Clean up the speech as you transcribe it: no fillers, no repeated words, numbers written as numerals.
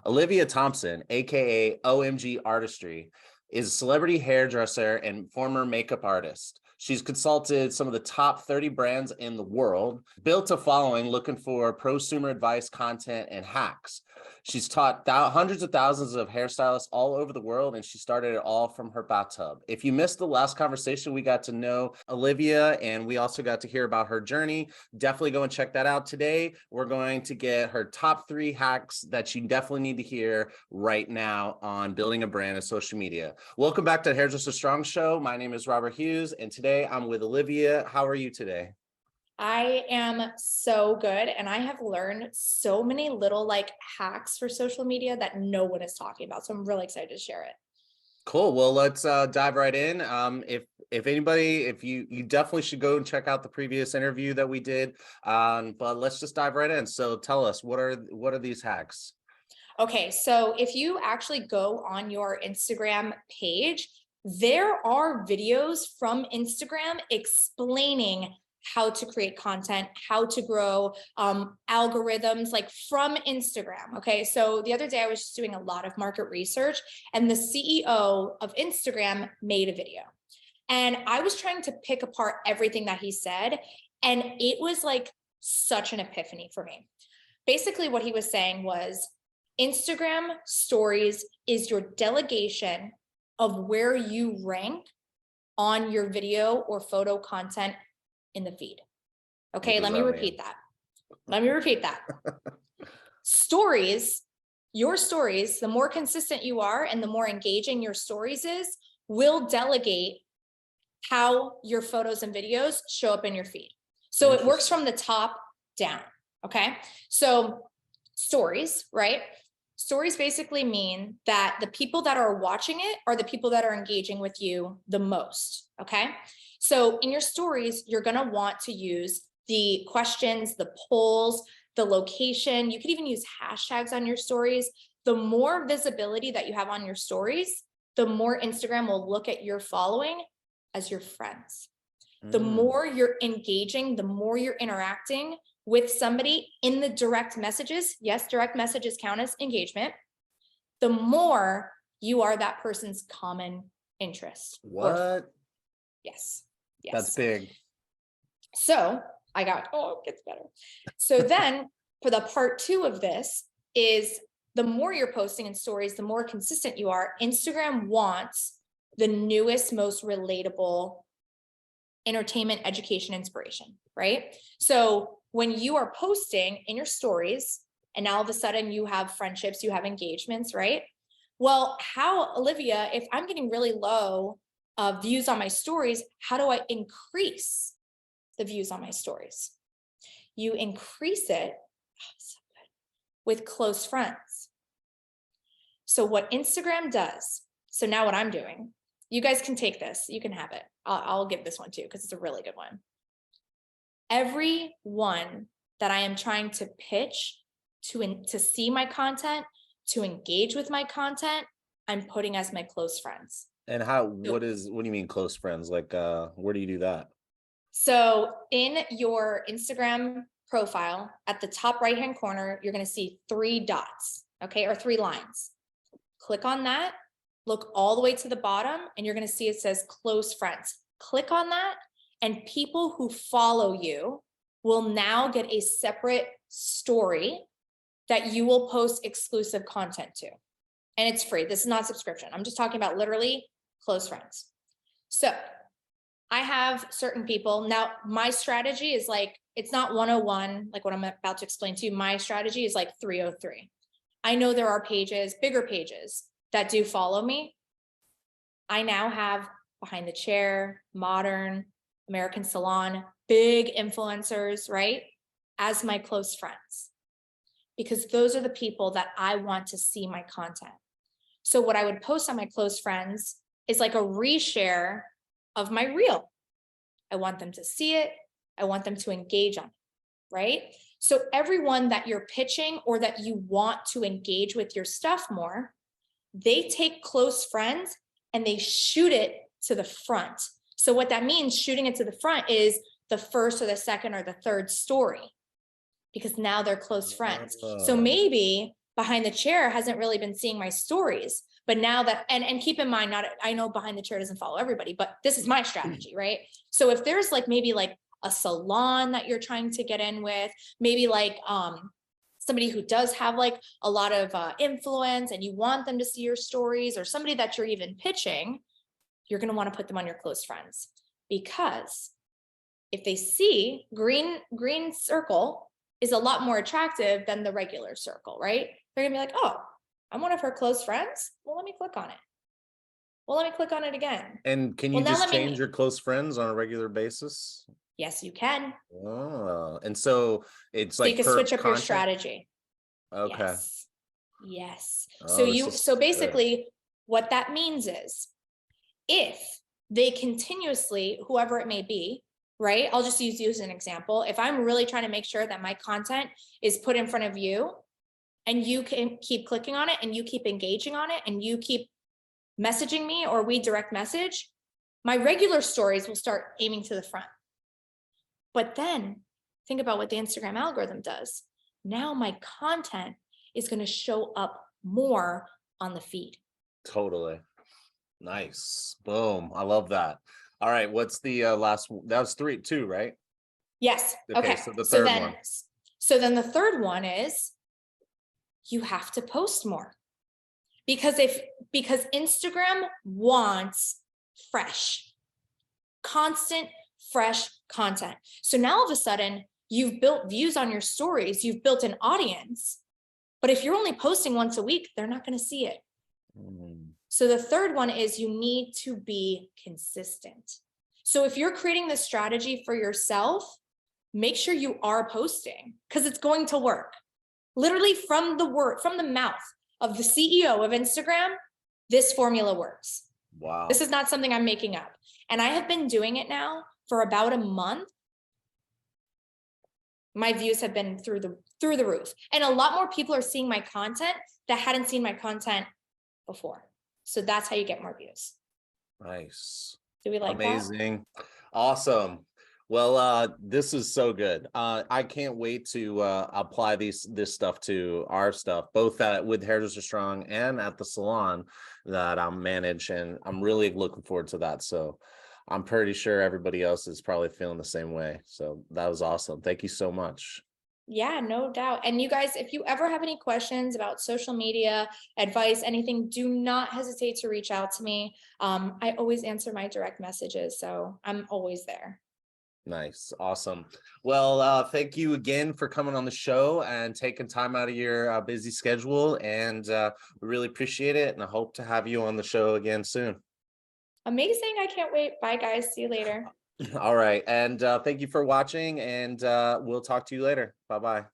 Olivia Thompson, aka OMG Artistry, is a celebrity hairdresser and former makeup artist. She's consulted some of the top 30 brands in the world, built a following looking for prosumer advice, content, and hacks. She's taught hundreds of thousands of hairstylists all over the world, and she started it all from her bathtub. If you missed the last conversation, we got to know Olivia, and we also got to hear about her journey. Definitely go and check that out. Today, we're going to get her top 3 hacks that you definitely need to hear right now on building a brand and social media. Welcome back to the Hairdresser Strong Show. My name is Robert Hughes, and today I'm with Olivia. How are you today? I am so good, and I have learned so many little hacks for social media that no one is talking about. So I'm really excited to share it. Cool. Well, let's dive right in. If anybody, if you definitely should go and check out the previous interview that we did. But let's just dive right in. So tell us, what are these hacks? Okay, so if you actually go on your Instagram page, there are videos from Instagram explaining how to create content, how to grow algorithms from Instagram. Okay, so the other day I was just doing a lot of market research, and the CEO of Instagram made a video, and I was trying to pick apart everything that he said, and it was such an epiphany for me. Basically, what he was saying was Instagram stories is your delegation of where you rank on your video or photo content in the feed. Okay, let me repeat that. Stories, your stories, the more consistent you are and the more engaging your stories is, will delegate how your photos and videos show up in your feed. So it works from the top down. Okay, so stories, right? Stories basically mean that the people that are watching it are the people that are engaging with you the most. Okay, so in your stories, you're going to want to use the questions, the polls, the location. You could even use hashtags on your stories. The more visibility that you have on your stories, the more Instagram will look at your following as your friends. The more you're engaging, the more you're interacting with somebody in the direct messages. Yes, direct messages count as engagement. The more you are that person's common interest. What? Yes. That's big. So it gets better. So then for the part 2 of this is the more you're posting in stories, the more consistent you are. Instagram wants the newest, most relatable entertainment, education, inspiration, right? So when you are posting in your stories and now all of a sudden you have friendships, you have engagements, right? Well, how, Olivia, if I'm getting really low views on my stories, how do I increase the views on my stories? You increase it with close friends. So what Instagram does, so now what I'm doing, you guys can take this, you can have it. I'll give this one too, because it's a really good one. Everyone that I am trying to pitch to see my content, to engage with my content, I'm putting as my close friends. And what do you mean close friends? Where do you do that? So in your Instagram profile, at the top right-hand corner, you're going to see 3 dots, okay, or 3 lines. Click on that, look all the way to the bottom, and you're going to see it says close friends. Click on that, and people who follow you will now get a separate story that you will post exclusive content to. And it's free. This is not subscription. I'm just talking about literally close friends. So I have certain people. Now, my strategy is it's not 101, like what I'm about to explain to you. My strategy is 303. I know there are pages, bigger pages, that do follow me. I now have Behind the Chair, Modern, American Salon, big influencers, right, as my close friends, because those are the people that I want to see my content. So what I would post on my close friends is like a reshare of my reel. I want them to see it. I want them to engage on it, right? So everyone that you're pitching or that you want to engage with your stuff more, they take close friends and they shoot it to the front. So what that means, shooting it to the front, is the first or the second or the third story, because now they're close friends. So maybe behind the chair hasn't really been seeing my stories. But now that, and keep in mind, not, I know behind the chair doesn't follow everybody, but this is my strategy, right? So if there's like maybe like a salon that you're trying to get in with, maybe like somebody who does have like a lot of influence and you want them to see your stories, or somebody that you're even pitching, you're going to want to put them on your close friends, because if they see green circle is a lot more attractive than the regular circle, right? They're gonna be like, oh, I'm one of her close friends. Well, let me click on it. Well, let me click on it again. And can you Well, now just let me- change your close friends on a regular basis? Yes, you can. Oh, and so it's So you like can per switch up your content? strategy. Okay. Yes. Yes. Oh, this is So good. basically what that means is if they continuously, whoever it may be, right? I'll just use you as an example. If I'm really trying to make sure that my content is put in front of you and you can keep clicking on it and you keep engaging on it and you keep messaging me, or we direct message, my regular stories will start aiming to the front. But then think about what the Instagram algorithm does. Now my content is going to show up more on the feed. Totally. Nice. Boom. I love that. All right. What's the last? That was two, right? Yes. Okay, Okay. so the third one. So then the third one is you have to post more, because Instagram wants fresh, constant, fresh content. So now all of a sudden you've built views on your stories, you've built an audience, but if you're only posting once a week, they're not going to see it. So the third one is you need to be consistent. So if you're creating this strategy for yourself, make sure you are posting, because it's going to work. Literally from the mouth of the CEO of Instagram, this formula works. Wow. This is not something I'm making up. And I have been doing it now for about a month. My views have been through the roof. And a lot more people are seeing my content that hadn't seen my content before. So that's how you get more views. Nice. Do we like amazing that? Awesome. Well, this is so good. I can't wait to apply this stuff to our stuff, both with Hairdresser Strong and at the salon that I manage, and I'm really looking forward to that. So I'm pretty sure everybody else is probably feeling the same way. So that was awesome. Thank you so much. Yeah, no doubt. And you guys, if you ever have any questions about social media, advice, anything, do not hesitate to reach out to me. I always answer my direct messages, so I'm always there. Nice. Awesome. Well, thank you again for coming on the show and taking time out of your busy schedule. And we really appreciate it. And I hope to have you on the show again soon. Amazing. I can't wait. Bye, guys. See you later. All right. And thank you for watching. And we'll talk to you later. Bye-bye.